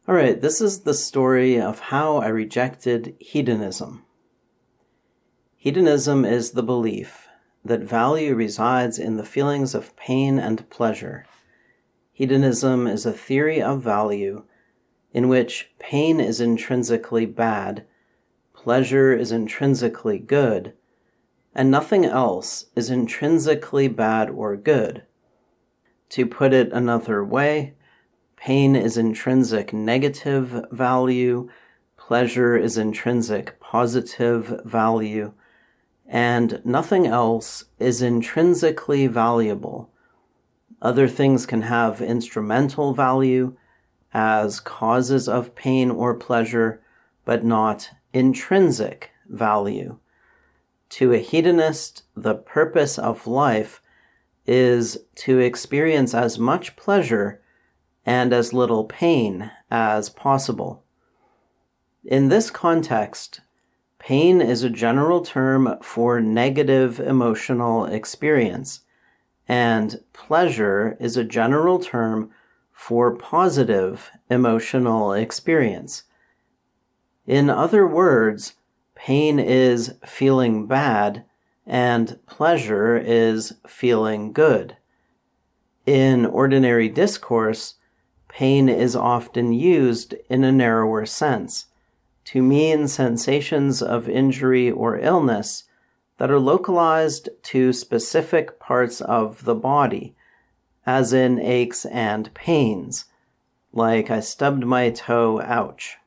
All right, this is the story of how I rejected hedonism. Hedonism is the belief that value resides in the feelings of pain and pleasure. Hedonism is a theory of value in which pain is intrinsically bad, pleasure is intrinsically good, and nothing else is intrinsically bad or good. To put it another way, pain is intrinsic negative value, pleasure is intrinsic positive value, and nothing else is intrinsically valuable. Other things can have instrumental value as causes of pain or pleasure, but not intrinsic value. To a hedonist, the purpose of life is to experience as much pleasure and as little pain as possible. In this context, pain is a general term for negative emotional experience, and pleasure is a general term for positive emotional experience. In other words, pain is feeling bad and pleasure is feeling good. In ordinary discourse, pain is often used in a narrower sense to mean sensations of injury or illness that are localized to specific parts of the body, as in aches and pains, like I stubbed my toe, ouch.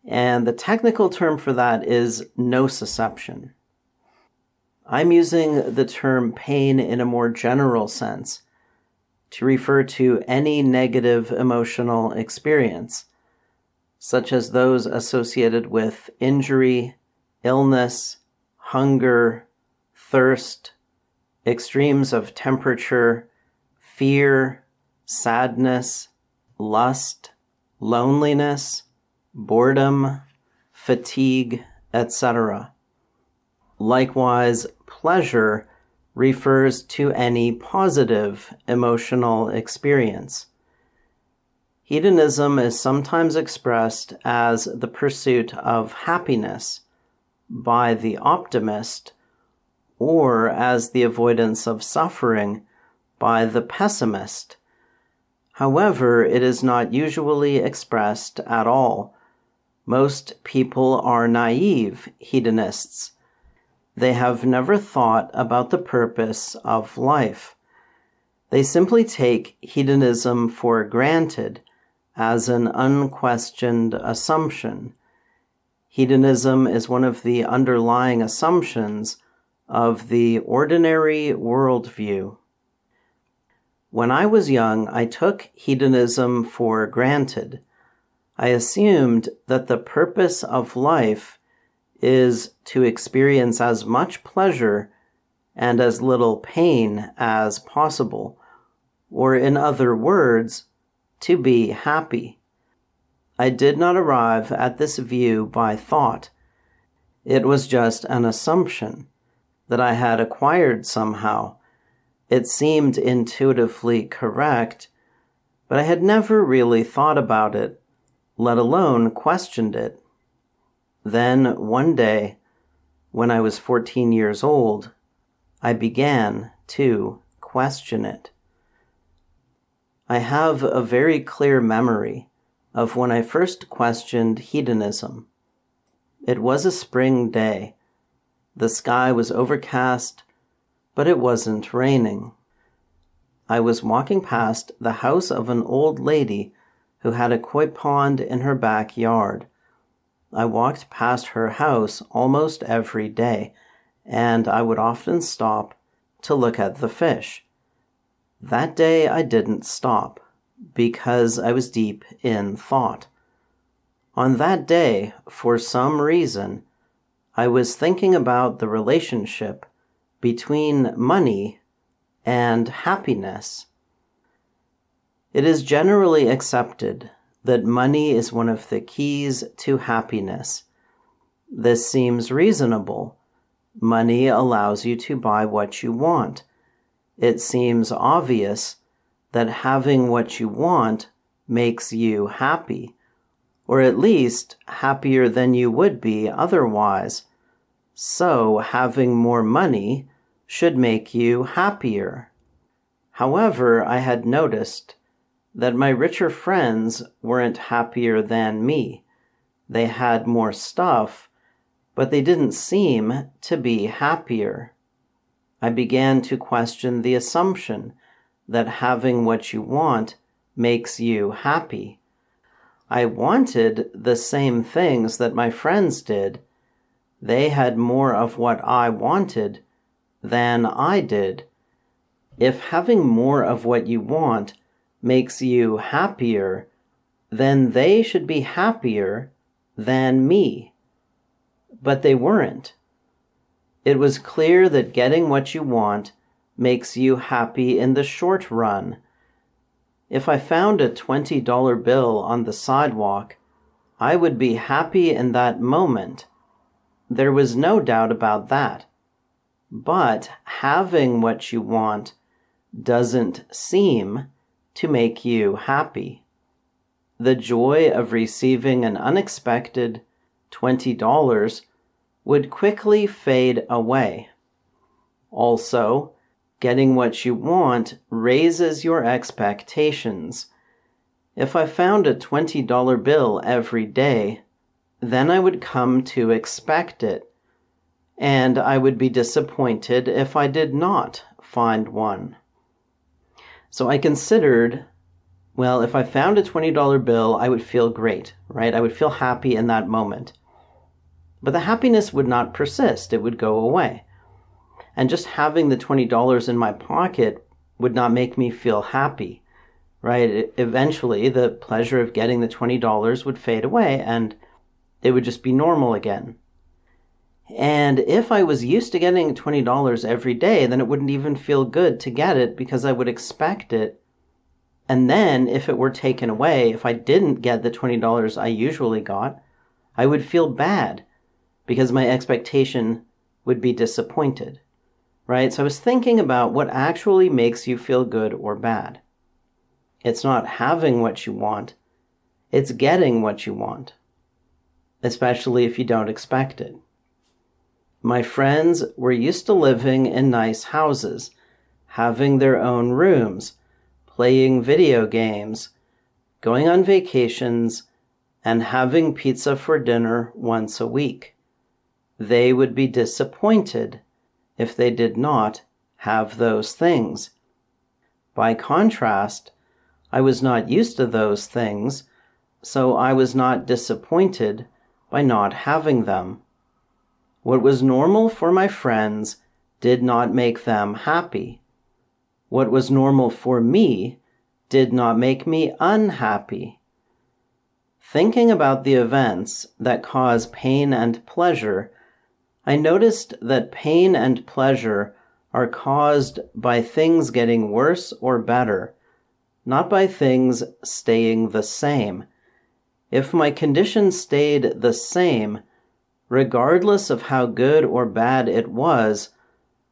And the technical term for that is nociception. I'm using the term pain in a more general sense to refer to any negative emotional experience, such as those associated with injury, illness, hunger, thirst, extremes of temperature, fear, sadness, lust, loneliness, boredom, fatigue, etc. Likewise, pleasure refers to any positive emotional experience. Hedonism is sometimes expressed as the pursuit of happiness by the optimist, or as the avoidance of suffering by the pessimist. However, it is not usually expressed at all. Most people are naive hedonists. They have never thought about the purpose of life. They simply take hedonism for granted as an unquestioned assumption. Hedonism is one of the underlying assumptions of the ordinary worldview. When I was young, I took hedonism for granted. I assumed that the purpose of life is to experience as much pleasure and as little pain as possible, or in other words, to be happy. I did not arrive at this view by thought. It was just an assumption that I had acquired somehow. It seemed intuitively correct, but I had never really thought about it, let alone questioned it. Then, one day, when I was 14 years old, I began to question it. I have a very clear memory of when I first questioned hedonism. It was a spring day. The sky was overcast, but it wasn't raining. I was walking past the house of an old lady who had a koi pond in her backyard. I walked past her house almost every day, and I would often stop to look at the fish. That day I didn't stop, because I was deep in thought. On that day, for some reason, I was thinking about the relationship between money and happiness. It is generally accepted that money is one of the keys to happiness. This seems reasonable. Money allows you to buy what you want. It seems obvious that having what you want makes you happy. or at least happier than you would be otherwise. So having more money should make you happier. However, I had noticed that my richer friends weren't happier than me. They had more stuff, but they didn't seem to be happier. I began to question the assumption that having what you want makes you happy. I wanted the same things that my friends did. They had more of what I wanted than I did. If having more of what you want makes you happier, then they should be happier than me. But they weren't. It was clear that getting what you want makes you happy in the short run. If I found a $20 bill on the sidewalk, I would be happy in that moment. There was no doubt about that. But having what you want doesn't seem to make you happy. The joy of receiving an unexpected $20 would quickly fade away. Also, getting what you want raises your expectations. If I found a $20 bill every day, then I would come to expect it, and I would be disappointed if I did not find one. So I considered, well, if I found a $20 bill, I would feel great, right? I would feel happy in that moment. But the happiness would not persist. It would go away. And just having the $20 in my pocket would not make me feel happy, right? Eventually, the pleasure of getting the $20 would fade away and it would just be normal again. And if I was used to getting $20 every day, then it wouldn't even feel good to get it because I would expect it. And then if it were taken away, if I didn't get the $20 I usually got, I would feel bad because my expectation would be disappointed, right? So I was thinking about what actually makes you feel good or bad. It's not having what you want, it's getting what you want, especially if you don't expect it. My friends were used to living in nice houses, having their own rooms, playing video games, going on vacations, and having pizza for dinner once a week. They would be disappointed if they did not have those things. By contrast, I was not used to those things, so I was not disappointed by not having them. What was normal for my friends did not make them happy. What was normal for me did not make me unhappy. Thinking about the events that cause pain and pleasure, I noticed that pain and pleasure are caused by things getting worse or better, not by things staying the same. If my condition stayed the same, regardless of how good or bad it was,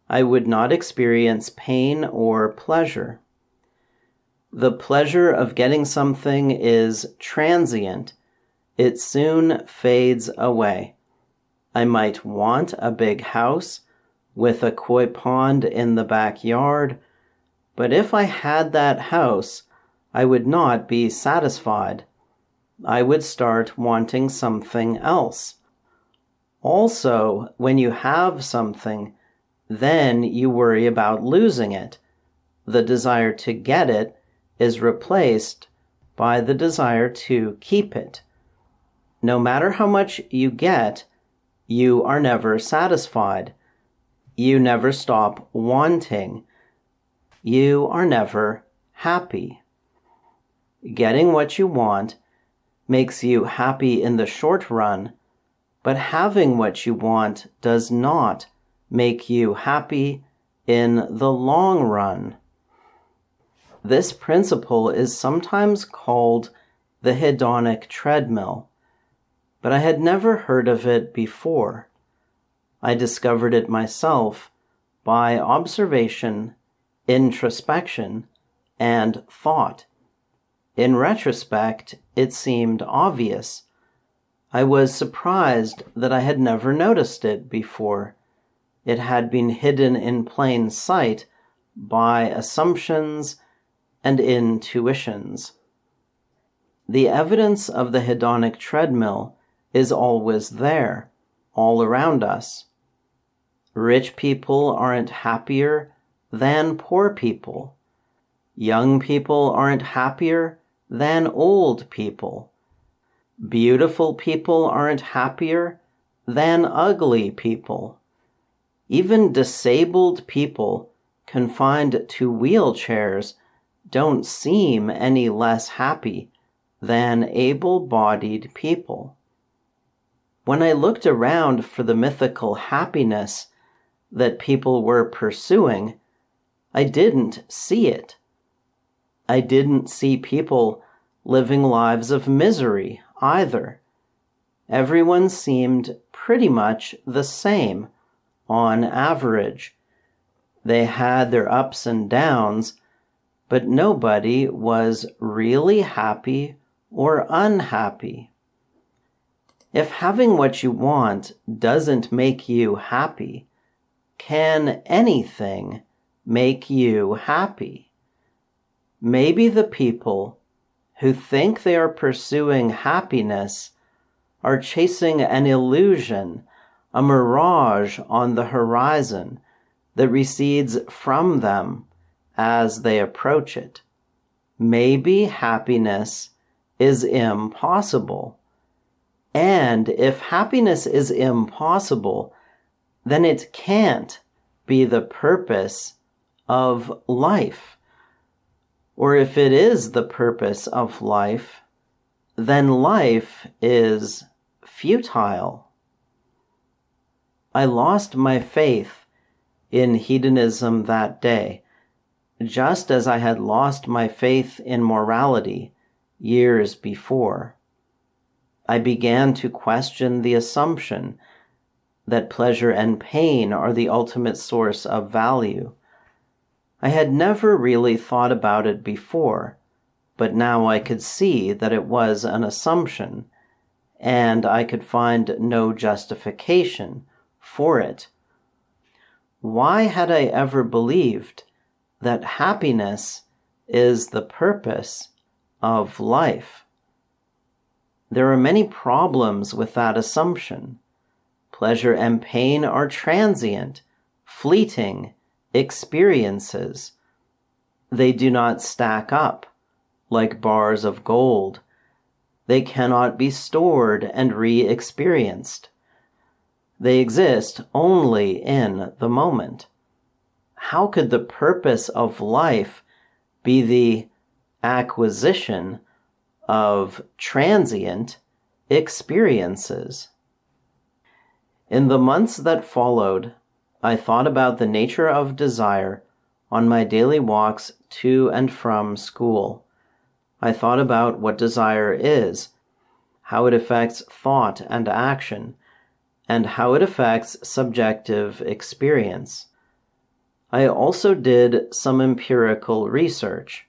I would not experience pain or pleasure. The pleasure of getting something is transient. It soon fades away. I might want a big house with a koi pond in the backyard, but if I had that house, I would not be satisfied. I would start wanting something else. Also, when you have something, then you worry about losing it. The desire to get it is replaced by the desire to keep it. No matter how much you get, you are never satisfied. You never stop wanting. You are never happy. Getting what you want makes you happy in the short run, but having what you want does not make you happy in the long run. This principle is sometimes called the hedonic treadmill, but I had never heard of it before. I discovered it myself by observation, introspection, and thought. In retrospect, it seemed obvious. I was surprised that I had never noticed it before. It had been hidden in plain sight by assumptions and intuitions. The evidence of the hedonic treadmill is always there, all around us. Rich people aren't happier than poor people. Young people aren't happier than old people. Beautiful people aren't happier than ugly people. Even disabled people confined to wheelchairs don't seem any less happy than able-bodied people. When I looked around for the mythical happiness that people were pursuing, I didn't see it. I didn't see people living lives of misery either. Everyone seemed pretty much the same on average. They had their ups and downs, but nobody was really happy or unhappy. If having what you want doesn't make you happy, can anything make you happy? Maybe the people who think they are pursuing happiness are chasing an illusion, a mirage on the horizon that recedes from them as they approach it. Maybe happiness is impossible. And if happiness is impossible, then it can't be the purpose of life. Or if it is the purpose of life, then life is futile. I lost my faith in hedonism that day, just as I had lost my faith in morality years before. I began to question the assumption that pleasure and pain are the ultimate source of value. I had never really thought about it before, but now I could see that it was an assumption, and I could find no justification for it. Why had I ever believed that happiness is the purpose of life? There are many problems with that assumption. Pleasure and pain are transient, fleeting experiences. They do not stack up like bars of gold. They cannot be stored and re-experienced. They exist only in the moment. How could the purpose of life be the acquisition of transient experiences? In the months that followed, I thought about the nature of desire on my daily walks to and from school. I thought about what desire is, how it affects thought and action, and how it affects subjective experience. I also did some empirical research.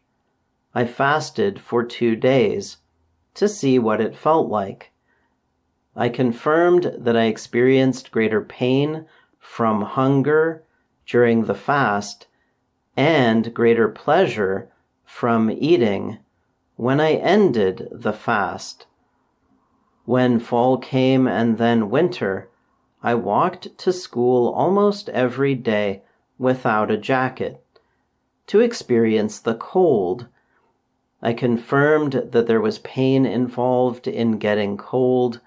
I fasted for 2 days to see what it felt like. I confirmed that I experienced greater pain from hunger during the fast and greater pleasure from eating when I ended the fast. When fall came and then winter, I walked to school almost every day without a jacket to experience the cold. I confirmed that there was pain involved in getting cold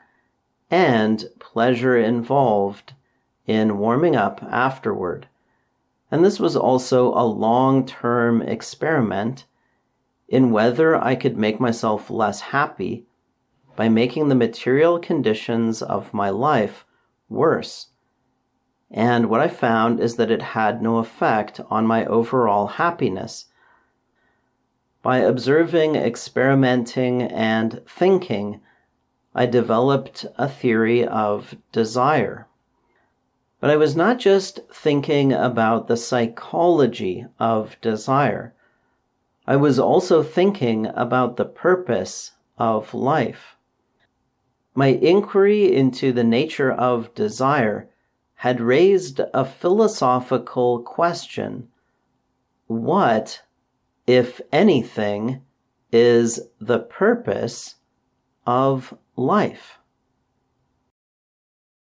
and pleasure involved in warming up afterward. And this was also a long-term experiment in whether I could make myself less happy by making the material conditions of my life worse. And what I found is that it had no effect on my overall happiness. By observing, experimenting, and thinking, I developed a theory of desire. But I was not just thinking about the psychology of desire. I was also thinking about the purpose of life. My inquiry into the nature of desire had raised a philosophical question. What, if anything, is the purpose of life?